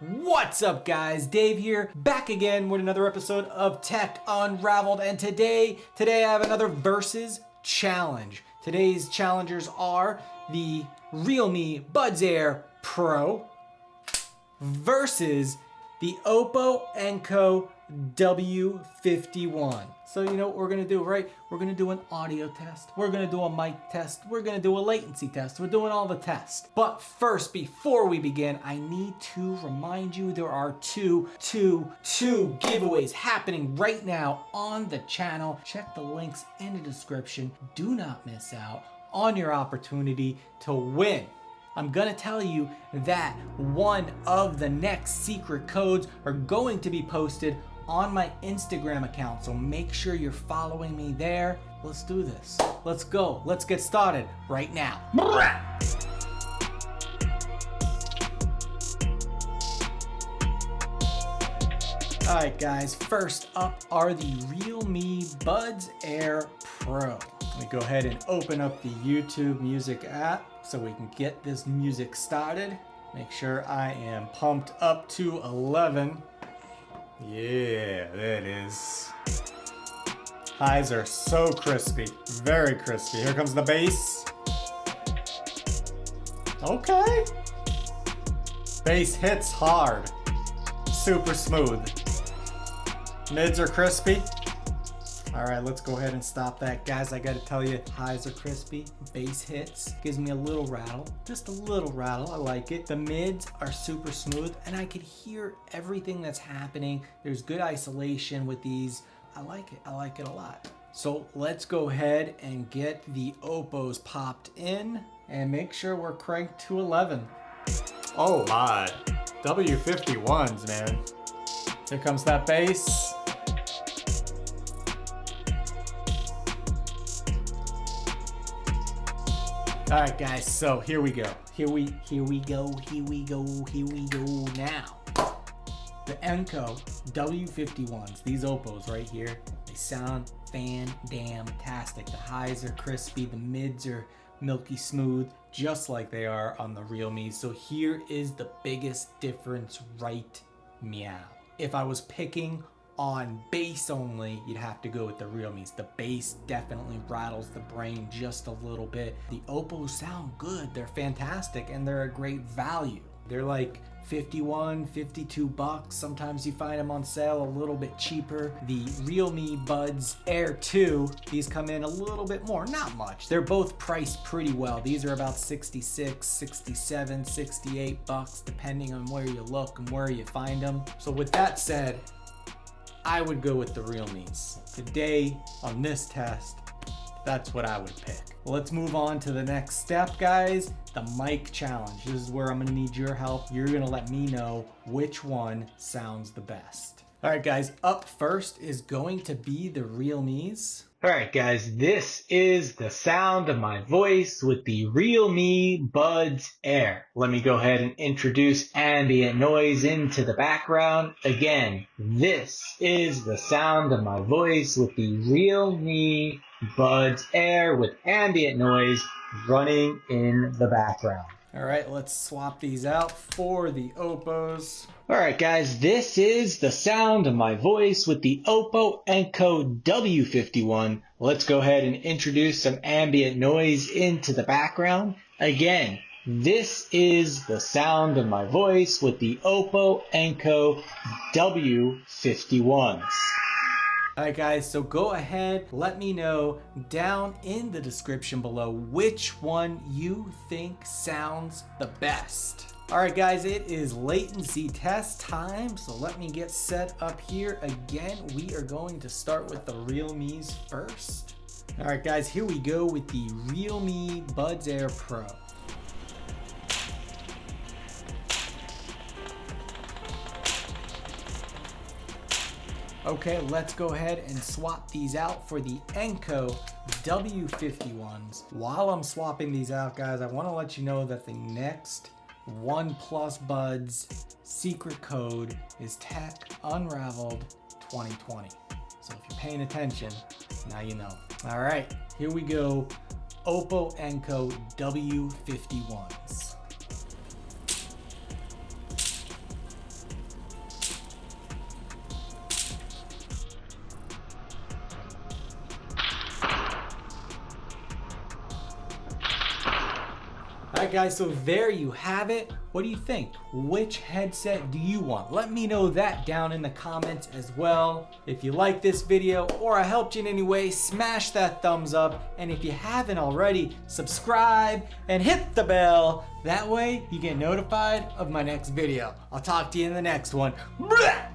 What's up guys, Dave here, back again with another episode of Tech Unraveled, and today I have another versus challenge. Today's challengers are the Realme Buds Air Pro versus the Oppo Enco W51. So you know what we're gonna do, right? We're gonna do an audio test, we're gonna do a mic test, we're gonna do a latency test, we're doing all the tests. But first, before we begin, I need to remind you there are two giveaways happening right now on the channel. Check the links in the description. Do not miss out on your opportunity to win. I'm gonna tell you that one of the next secret codes are going to be posted on my Instagram account, so make sure you're following me there. Let's do this. Let's go. Let's get started right now. All right, guys, first up are the Realme Buds Air Pro. Let me go ahead and open up the YouTube music app so we can get this music started. Make sure I am pumped up to 11. Yeah, that is. Highs are so crispy, very crispy. Here comes the bass. Okay. Bass hits hard, super smooth. Mids are crispy. All right, let's go ahead and stop that. Guys, I gotta tell you, highs are crispy, bass hits, gives me a little rattle, just a little rattle, I like it. The mids are super smooth, and I could hear everything that's happening. There's good isolation with these. I like it a lot. So let's go ahead and get the Oppos popped in, and make sure we're cranked to 11. Oh my, W51s, man. Here comes that bass. All right, guys, so here we go. Here we go now. The Enco W51s, these Oppos right here, they sound fan-damn-tastic. The highs are crispy, the mids are milky smooth, just like they are on the Realme. So here is the biggest difference right meow. If I was picking on bass only, you'd have to go with the Realmes. The bass definitely rattles the brain just a little bit. The Oppos sound good, they're fantastic, and they're a great value. They're like 51, 52 bucks. Sometimes you find them on sale a little bit cheaper. The Realme Buds Air 2, these come in a little bit more, not much. They're both priced pretty well. These are about 66, 67, 68 bucks, depending on where you look and where you find them. So with that said, I would go with the Realmes. Today, on this test, that's what I would pick. Well, let's move on to the next step, guys. The mic challenge. This is where I'm gonna need your help. You're gonna let me know which one sounds the best. All right, guys, up first is going to be the Realmes. All right, guys, this is the sound of my voice with the Realme Buds Air. Let me go ahead and introduce ambient noise into the background. Again, this is the sound of my voice with the Realme Buds Air with ambient noise running in the background. All right, let's swap these out for the Oppos. All right, guys, this is the sound of my voice with the Oppo Enco W51. Let's go ahead and introduce some ambient noise into the background. Again, this is the sound of my voice with the Oppo Enco W51s. Alright guys, so go ahead, let me know down in the description below which one you think sounds the best. Alright guys, it is latency test time, so let me get set up here. Again, we are going to start with the Realmes first. Alright guys, here we go with the Realme Buds Air Pro. Okay, let's go ahead and swap these out for the Enco W51s. While I'm swapping these out, guys, I want to let you know that the next OnePlus Buds secret code is Tech UnRaveled 2020. So if you're paying attention, now you know. All right, here we go. Oppo Enco W51s. Alright guys, so there you have it. What do you think? Which headset do you want? Let me know that down in the comments as well. If you like this video or I helped you in any way, smash that thumbs up. And if you haven't already, subscribe and hit the bell. That way you get notified of my next video. I'll talk to you in the next one. Blah!